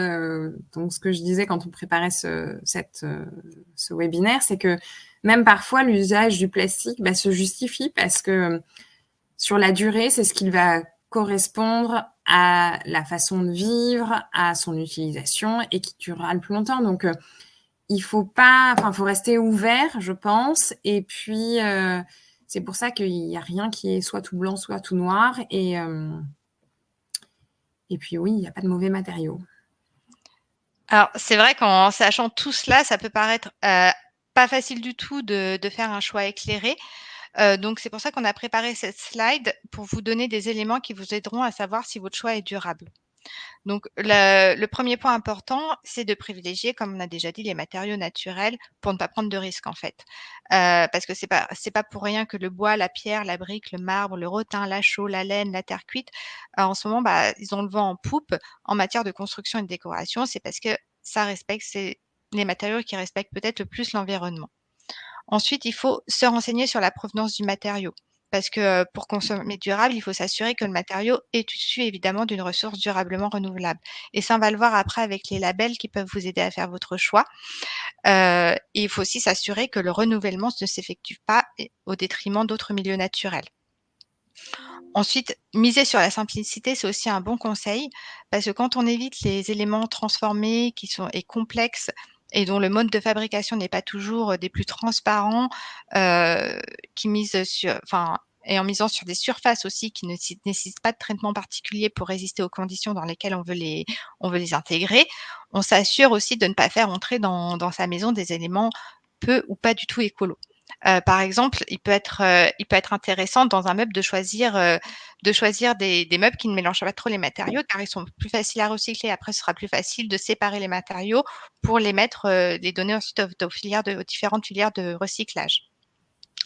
donc, ce que je disais quand on préparait ce webinaire, c'est que même parfois, l'usage du plastique se justifie parce que sur la durée, c'est ce qui va correspondre à la façon de vivre, à son utilisation et qui durera le plus longtemps. Donc, il faut rester ouvert, je pense. Et puis, c'est pour ça qu'il n'y a rien qui est soit tout blanc, soit tout noir. Et puis oui, il n'y a pas de mauvais matériaux. Alors, c'est vrai qu'en sachant tout cela, ça peut paraître, pas facile du tout de faire un choix éclairé. Donc c'est pour ça qu'on a préparé cette slide pour vous donner des éléments qui vous aideront à savoir si votre choix est durable. Donc le 1er point important, c'est de privilégier, comme on a déjà dit, les matériaux naturels pour ne pas prendre de risques, en fait. Parce que c'est pas pour rien que le bois, la pierre, la brique, le marbre, le rotin, la chaux, la laine, la terre cuite, en ce moment, ils ont le vent en poupe en matière de construction et de décoration. C'est parce que c'est les matériaux qui respectent peut-être le plus l'environnement. Ensuite, il faut se renseigner sur la provenance du matériau parce que, pour consommer durable, il faut s'assurer que le matériau est issu évidemment d'une ressource durablement renouvelable et ça, on va le voir après avec les labels qui peuvent vous aider à faire votre choix. Et il faut aussi s'assurer que le renouvellement ne s'effectue pas au détriment d'autres milieux naturels. Ensuite, miser sur la simplicité, c'est aussi un bon conseil parce que quand on évite les éléments transformés et complexes et dont le mode de fabrication n'est pas toujours des plus transparents, qui misent sur enfin et en misant sur des surfaces aussi qui ne nécessitent pas de traitement particulier pour résister aux conditions dans lesquelles on veut les intégrer, on s'assure aussi de ne pas faire entrer dans sa maison des éléments peu ou pas du tout écolos. Par exemple, il peut être intéressant dans un meuble de choisir des meubles qui ne mélangent pas trop les matériaux, car ils sont plus faciles à recycler. Après, ce sera plus facile de séparer les matériaux pour les donner ensuite aux différentes filières de recyclage.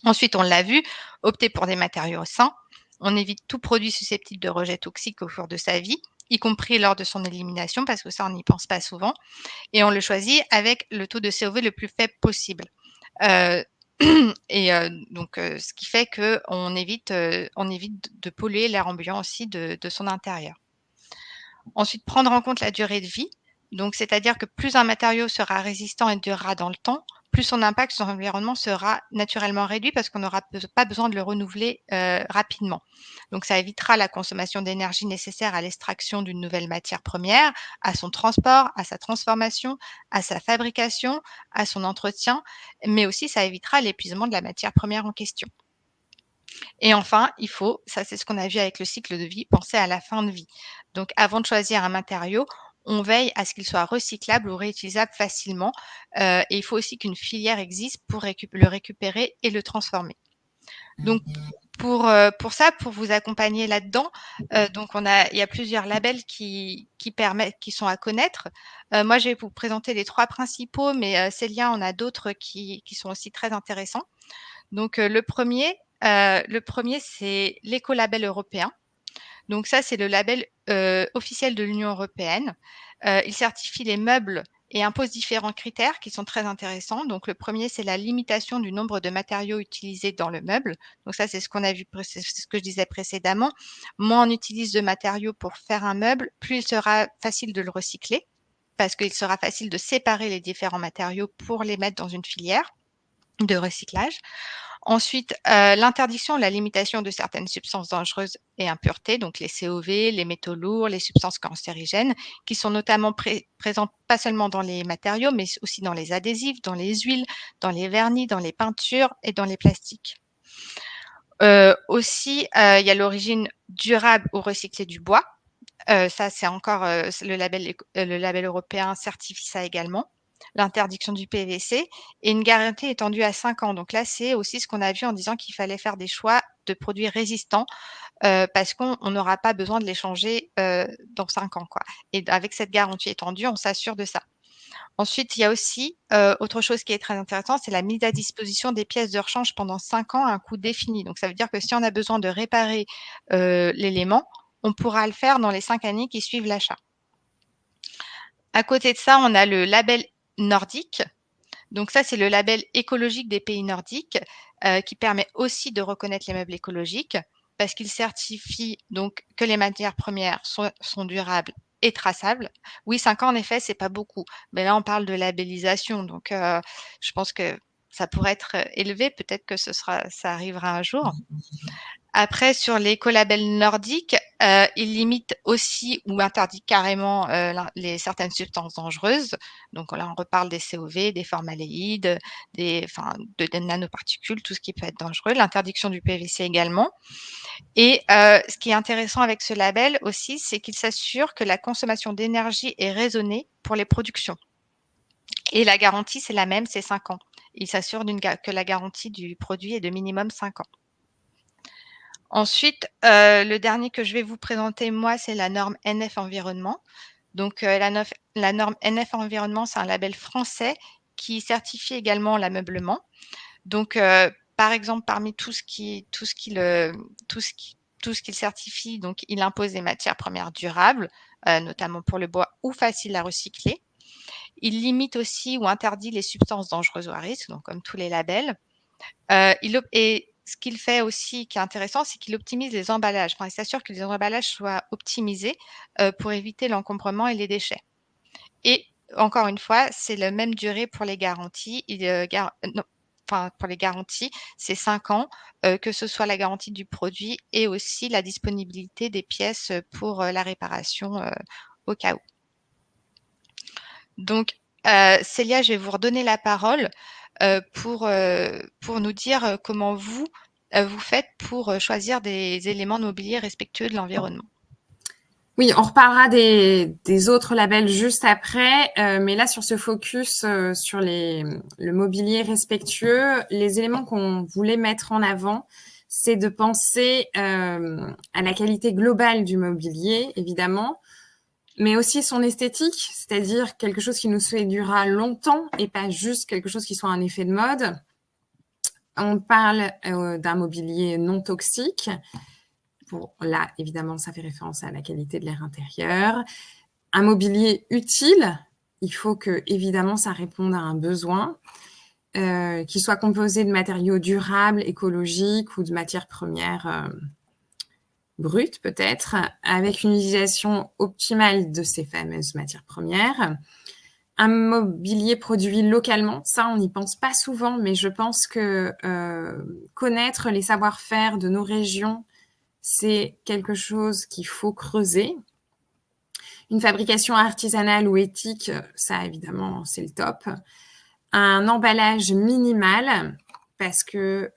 Ensuite, on l'a vu, opter pour des matériaux sains. On évite tout produit susceptible de rejet toxique au cours de sa vie, y compris lors de son élimination, parce que ça, on n'y pense pas souvent. Et on le choisit avec le taux de CO2 le plus faible possible. Ce qui fait qu'on évite de polluer l'air ambiant aussi de son intérieur. Ensuite, prendre en compte la durée de vie. Donc, c'est-à-dire que plus un matériau sera résistant et durera dans le temps, plus son impact sur l'environnement sera naturellement réduit parce qu'on n'aura pas besoin de le renouveler rapidement. Donc, ça évitera la consommation d'énergie nécessaire à l'extraction d'une nouvelle matière première, à son transport, à sa transformation, à sa fabrication, à son entretien, mais aussi ça évitera l'épuisement de la matière première en question. Et enfin, il faut, ça c'est ce qu'on a vu avec le cycle de vie, penser à la fin de vie. Donc avant de choisir un matériau, on veille à ce qu'il soit recyclable ou réutilisable facilement, et il faut aussi qu'une filière existe pour le récupérer et le transformer. Donc pour ça, pour vous accompagner là-dedans, il y a plusieurs labels qui sont à connaître. Moi, je vais vous présenter les 3 principaux, mais Célia en a d'autres qui sont aussi très intéressants. Donc le 1er, c'est l'écolabel européen. Donc ça, c'est le label, officiel de l'Union européenne. Il certifie les meubles et impose différents critères qui sont très intéressants. Donc le 1er, c'est la limitation du nombre de matériaux utilisés dans le meuble. Donc ça, c'est ce qu'on a vu c'est ce que je disais précédemment. Moins on utilise de matériaux pour faire un meuble, plus il sera facile de le recycler, parce qu'il sera facile de séparer les différents matériaux pour les mettre dans une filière de recyclage. Ensuite, l'interdiction, la limitation de certaines substances dangereuses et impuretés, donc les COV, les métaux lourds, les substances cancérigènes, qui sont notamment présentes pas seulement dans les matériaux, mais aussi dans les adhésifs, dans les huiles, dans les vernis, dans les peintures et dans les plastiques. Aussi, il y a l'origine durable ou recyclée du bois. Ça, c'est encore, le label européen certifie ça également. L'interdiction du PVC et une garantie étendue à 5 ans. Donc là, c'est aussi ce qu'on a vu en disant qu'il fallait faire des choix de produits résistants, parce qu'on n'aura pas besoin de les changer, dans 5 ans, quoi, et avec cette garantie étendue, on s'assure de ça. Ensuite, il y a aussi, autre chose qui est très intéressant, c'est la mise à disposition des pièces de rechange pendant 5 ans à un coût défini. Donc ça veut dire que si on a besoin de réparer, l'élément, on pourra le faire dans les 5 années qui suivent l'achat. À côté de ça, on a le label nordique. Donc ça, c'est le label écologique des pays nordiques, qui permet aussi de reconnaître les meubles écologiques parce qu'il certifie donc que les matières premières sont durables et traçables. Oui, 5 ans, en effet, c'est pas beaucoup, mais là, on parle de labellisation, donc je pense que ça pourrait être, élevé. Peut-être que ça arrivera un jour. Après, sur les écolabels nordiques, ils limitent aussi ou interdisent carrément certaines substances dangereuses. Donc là, on reparle des COV, des formaldéhydes, des nanoparticules, tout ce qui peut être dangereux. L'interdiction du PVC également. Et ce qui est intéressant avec ce label aussi, c'est qu'il s'assure que la consommation d'énergie est raisonnée pour les productions. Et la garantie, c'est la même, c'est 5 ans. Il s'assure que la garantie du produit est de minimum 5 ans. Ensuite, le dernier que je vais vous présenter, moi, c'est la norme NF Environnement. Donc, la norme NF Environnement, c'est un label français qui certifie également l'ameublement. Donc, par exemple, parmi tout ce qu'il certifie, donc il impose des matières premières durables, notamment pour le bois ou faciles à recycler. Il limite aussi ou interdit les substances dangereuses ou à risque, donc comme tous les labels. Et ce qu'il fait aussi qui est intéressant, c'est qu'il optimise les emballages. Enfin, il s'assure que les emballages soient optimisés pour éviter l'encombrement et les déchets. Et encore une fois, c'est la même durée pour les garanties. Pour les garanties, c'est 5 ans, que ce soit la garantie du produit et aussi la disponibilité des pièces pour la réparation au cas où. Donc, Célia, je vais vous redonner la parole pour nous dire comment vous faites pour choisir des éléments de mobilier respectueux de l'environnement. Oui, on reparlera des autres labels juste après, mais là sur ce focus sur le mobilier respectueux, les éléments qu'on voulait mettre en avant, c'est de penser à la qualité globale du mobilier, évidemment, mais aussi son esthétique, c'est-à-dire quelque chose qui nous séduira longtemps et pas juste quelque chose qui soit un effet de mode. On parle d'un mobilier non toxique. Là, évidemment, ça fait référence à la qualité de l'air intérieur. Un mobilier utile, il faut que, évidemment, ça réponde à un besoin, qu'il soit composé de matériaux durables, écologiques ou de matières premières brutes, peut-être, avec une utilisation optimale de ces fameuses matières premières. Un mobilier produit localement, ça, on n'y pense pas souvent, mais je pense que connaître les savoir-faire de nos régions, c'est quelque chose qu'il faut creuser. Une fabrication artisanale ou éthique, ça, évidemment, c'est le top. Un emballage minimal, parce que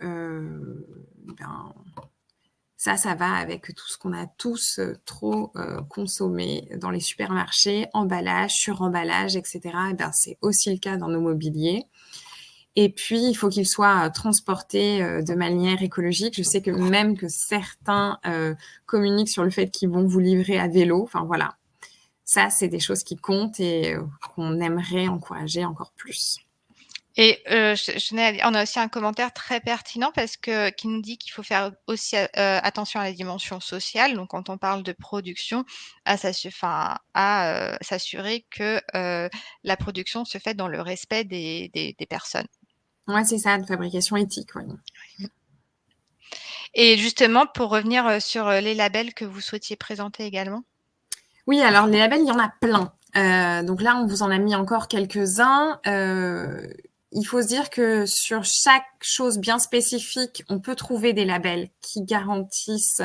ça va avec tout ce qu'on a tous trop consommé dans les supermarchés, emballage, suremballage, etc. Et c'est aussi le cas dans nos mobiliers. Et puis, il faut qu'il soit transporté de manière écologique. Je sais que même que certains communiquent sur le fait qu'ils vont vous livrer à vélo. Enfin, voilà. Ça, c'est des choses qui comptent et qu'on aimerait encourager encore plus. Et on a aussi un commentaire très pertinent qui nous dit qu'il faut faire aussi attention à la dimension sociale. Donc, quand on parle de production, à s'assurer que la production se fait dans le respect des personnes. Ouais, c'est ça, de fabrication éthique. Ouais. Et justement, pour revenir sur les labels que vous souhaitiez présenter également. Oui, alors les labels, il y en a plein. Donc là, on vous en a mis encore quelques-uns. Il faut se dire que sur chaque chose bien spécifique, on peut trouver des labels qui garantissent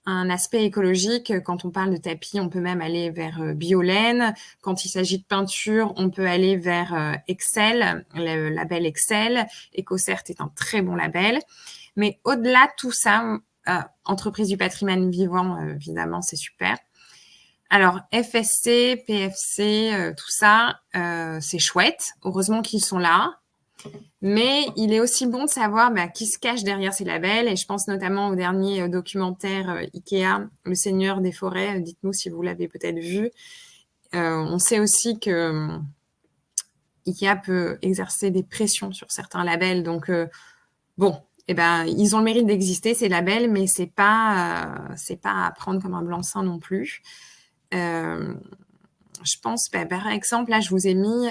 un aspect écologique. Quand on parle de tapis, on peut même aller vers Biolène. Quand il s'agit de peinture, on peut aller vers Excel, le label Excel. EcoCert est un très bon label. Mais au-delà de tout ça, entreprise du patrimoine vivant, évidemment, c'est super. Alors, FSC, PFC, tout ça, c'est chouette. Heureusement qu'ils sont là. Mais il est aussi bon de savoir qui se cache derrière ces labels. Et je pense notamment au dernier documentaire Ikea, Le Seigneur des Forêts. Dites-nous si vous l'avez peut-être vu. On sait aussi que Ikea peut exercer des pressions sur certains labels. Donc, ils ont le mérite d'exister, ces labels, mais c'est pas à prendre comme un blanc-seing non plus. je pense, par exemple, là, je vous ai mis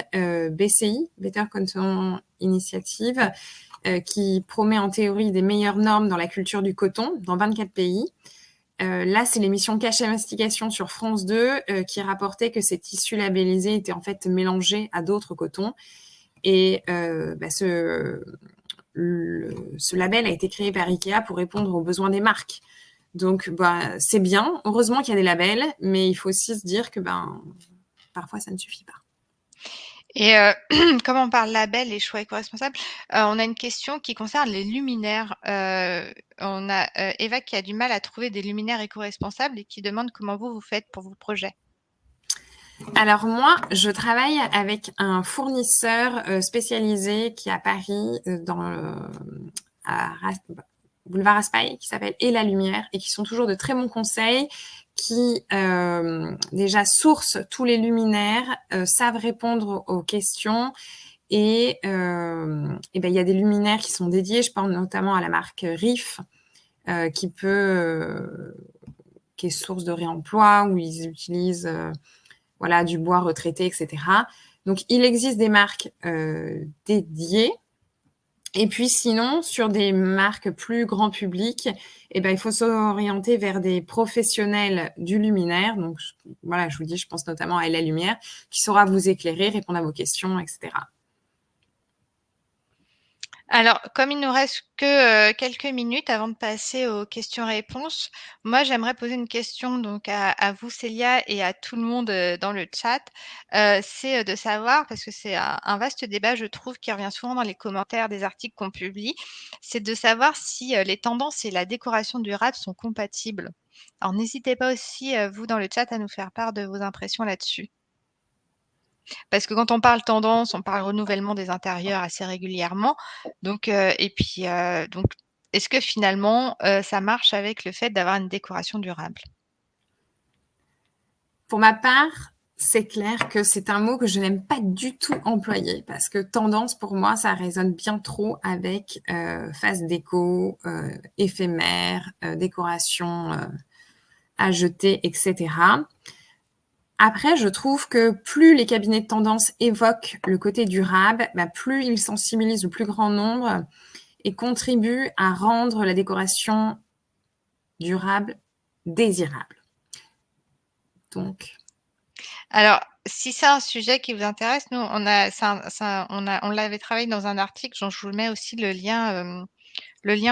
BCI, Better Cotton Initiative, qui promet en théorie des meilleures normes dans la culture du coton dans 24 pays. Là, c'est l'émission Cache et Mastication sur France 2 qui rapportait que ces tissus labellisés étaient en fait mélangés à d'autres cotons. Et ce label a été créé par Ikea pour répondre aux besoins des marques. Donc, c'est bien. Heureusement qu'il y a des labels, mais il faut aussi se dire que parfois, ça ne suffit pas. Et comme on parle label et choix éco-responsable, on a une question qui concerne les luminaires. On a Eva qui a du mal à trouver des luminaires éco-responsables et qui demande comment vous faites pour vos projets. Alors moi, je travaille avec un fournisseur spécialisé qui est à Paris, à boulevard Raspail, qui s'appelle Et la Lumière, et qui sont toujours de très bons conseils, qui déjà sourcent tous les luminaires, savent répondre aux questions, et il y a des luminaires qui sont dédiés. Je pense notamment à la marque Riff, qui est source de réemploi, où ils utilisent du bois retraité, etc. Donc, il existe des marques dédiées. Et puis, sinon, sur des marques plus grand public, il faut s'orienter vers des professionnels du luminaire. Donc, je vous dis, je pense notamment à La Lumière, qui saura vous éclairer, répondre à vos questions, etc. Alors, comme il nous reste que quelques minutes avant de passer aux questions-réponses, moi, j'aimerais poser une question donc à vous, Célia, et à tout le monde dans le chat. C'est de savoir, parce que c'est un vaste débat, je trouve, qui revient souvent dans les commentaires des articles qu'on publie, c'est de savoir si les tendances et la décoration durable sont compatibles. Alors, n'hésitez pas aussi, vous, dans le chat, à nous faire part de vos impressions là-dessus. Parce que quand on parle tendance, on parle renouvellement des intérieurs assez régulièrement. Donc, est-ce que finalement, ça marche avec le fait d'avoir une décoration durable? Pour ma part, c'est clair que c'est un mot que je n'aime pas du tout employer, parce que tendance, pour moi, ça résonne bien trop avec fast déco, éphémère, décoration à jeter, etc. Après, je trouve que plus les cabinets de tendance évoquent le côté durable, plus ils sensibilisent le plus grand nombre et contribuent à rendre la décoration durable désirable. Donc, alors, si c'est un sujet qui vous intéresse, nous, on l'avait travaillé dans un article, dont je vous mets aussi le lien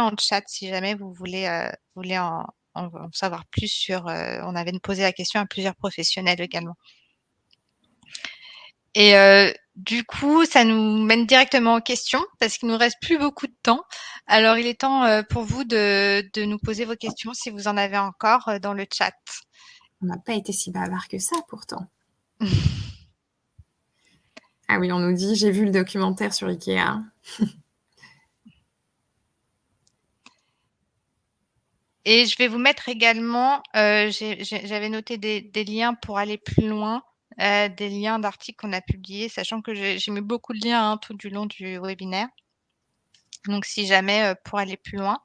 en chat si jamais vous voulez en savoir plus sur. On avait posé la question à plusieurs professionnels également. Et du coup, ça nous mène directement aux questions parce qu'il nous reste plus beaucoup de temps. Alors, il est temps pour vous de nous poser vos questions si vous en avez encore dans le chat. On n'a pas été si bavard que ça pourtant. Ah oui, on nous dit, j'ai vu le documentaire sur Ikea. Et je vais vous mettre également, j'avais noté des liens pour aller plus loin, des liens d'articles qu'on a publiés, sachant que j'ai mis beaucoup de liens tout du long du webinaire. Donc, si jamais, pour aller plus loin.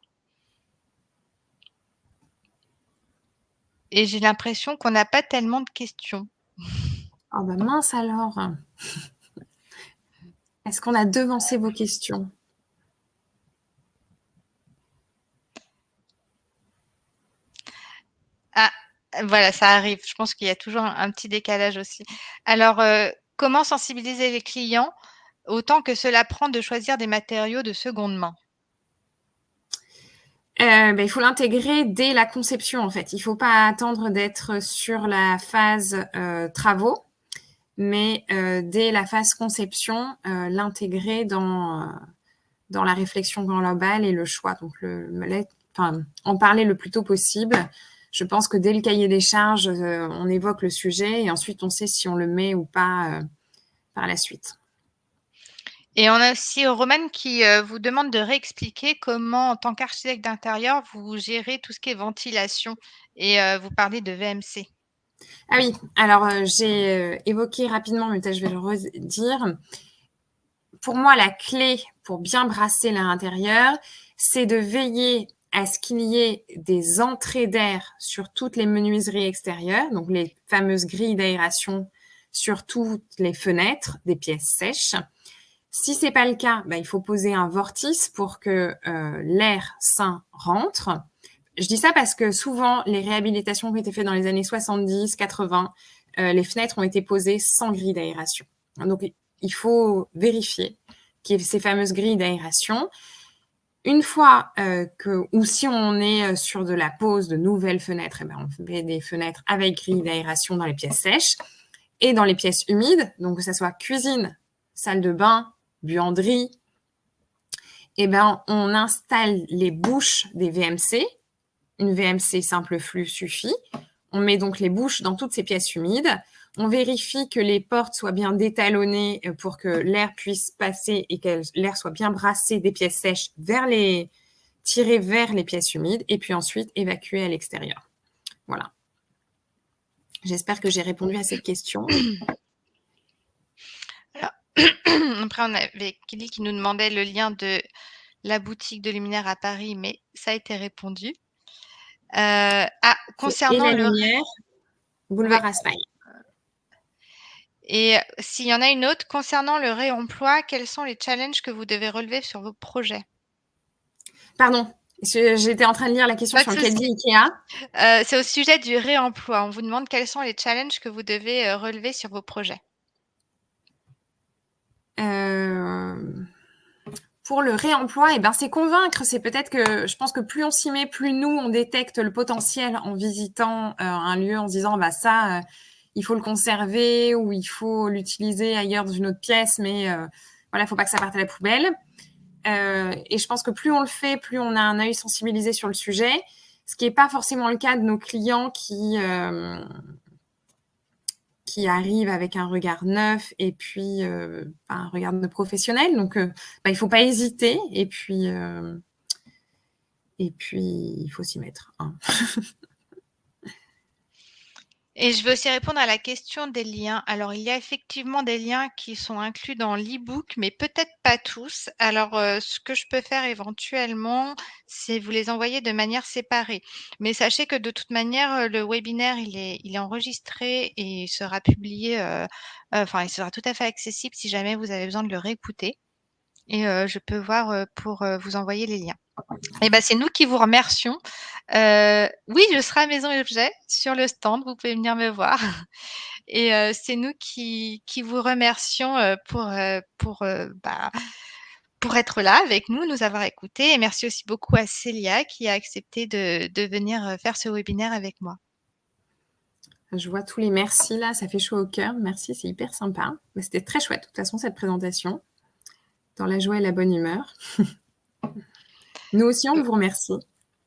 Et j'ai l'impression qu'on n'a pas tellement de questions. Oh mince alors. Est-ce qu'on a devancé vos questions? Ah, voilà, ça arrive. Je pense qu'il y a toujours un petit décalage aussi. Alors, comment sensibiliser les clients autant que cela prend de choisir des matériaux de seconde main? Il faut l'intégrer dès la conception, en fait. Il ne faut pas attendre d'être sur la phase travaux, mais dès la phase conception, l'intégrer dans la réflexion globale et le choix. Donc, en parler le plus tôt possible. Je pense que dès le cahier des charges, on évoque le sujet et ensuite on sait si on le met ou pas par la suite. Et on a aussi Romane qui vous demande de réexpliquer comment, en tant qu'architecte d'intérieur, vous gérez tout ce qui est ventilation et vous parlez de VMC. Ah oui, alors j'ai évoqué rapidement, mais peut-être je vais le redire. Pour moi, la clé pour bien brasser l'air intérieur, c'est de veiller à ce qu'il y ait des entrées d'air sur toutes les menuiseries extérieures, donc les fameuses grilles d'aération sur toutes les fenêtres des pièces sèches. Si c'est pas le cas, il faut poser un vortice pour que l'air sain rentre. Je dis ça parce que souvent, les réhabilitations qui ont été faites dans les années 70, 80, les fenêtres ont été posées sans grille d'aération. Donc, il faut vérifier qu'il y ait ces fameuses grilles d'aération. Une fois ou si on est sur de la pose de nouvelles fenêtres, on fait des fenêtres avec grille d'aération dans les pièces sèches et dans les pièces humides, donc que ce soit cuisine, salle de bain, buanderie, on installe les bouches des VMC. Une VMC simple flux suffit. On met donc les bouches dans toutes ces pièces humides. On vérifie que les portes soient bien détalonnées pour que l'air puisse passer et que l'air soit bien brassé des pièces sèches tiré vers les pièces humides et puis ensuite évacué à l'extérieur. Voilà. J'espère que j'ai répondu à cette question. Alors, après, on avait Kelly qui nous demandait le lien de la boutique de luminaires à Paris, mais ça a été répondu. Concernant et la le... lumière, boulevard Raspail. Et s'il y en a une autre, concernant le réemploi, quels sont les challenges que vous devez relever sur vos projets? Pardon, j'étais en train de lire la question sur le caddie Ikea. C'est au sujet du réemploi. On vous demande quels sont les challenges que vous devez relever sur vos projets. Pour le réemploi, c'est convaincre. C'est peut-être que je pense que plus on s'y met, plus nous, on détecte le potentiel en visitant un lieu, en se disant, ça, il faut le conserver ou il faut l'utiliser ailleurs dans une autre pièce, mais voilà, il faut pas que ça parte à la poubelle. Et je pense que plus on le fait, plus on a un œil sensibilisé sur le sujet, ce qui n'est pas forcément le cas de nos clients qui arrivent avec un regard neuf et puis un regard de professionnel. Donc, il ne faut pas hésiter et puis il faut s'y mettre. Hein. Et je vais aussi répondre à la question des liens. Alors, il y a effectivement des liens qui sont inclus dans l'e-book, mais peut-être pas tous. Alors, ce que je peux faire éventuellement, c'est vous les envoyer de manière séparée. Mais sachez que de toute manière, le webinaire, il est enregistré et il sera publié, il sera tout à fait accessible si jamais vous avez besoin de le réécouter. Et je peux voir pour vous envoyer les liens. Et c'est nous qui vous remercions. Oui, je serai à Maison et Objets sur le stand, vous pouvez venir me voir. Et c'est nous qui vous remercions pour être là avec nous avoir écoutés. Et merci aussi beaucoup à Célia qui a accepté de venir faire ce webinaire avec moi. Je vois tous les merci là, ça fait chaud au cœur. Merci, c'est hyper sympa. C'était très chouette, de toute façon, cette présentation. Dans la joie et la bonne humeur. Nous aussi, on vous remercie.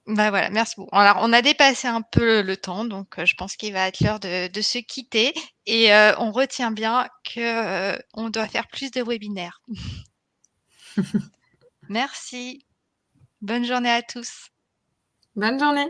Voilà, merci beaucoup. Alors, on a dépassé un peu le temps, donc je pense qu'il va être l'heure de se quitter. Et on retient bien qu'on doit faire plus de webinaires. Merci. Bonne journée à tous. Bonne journée.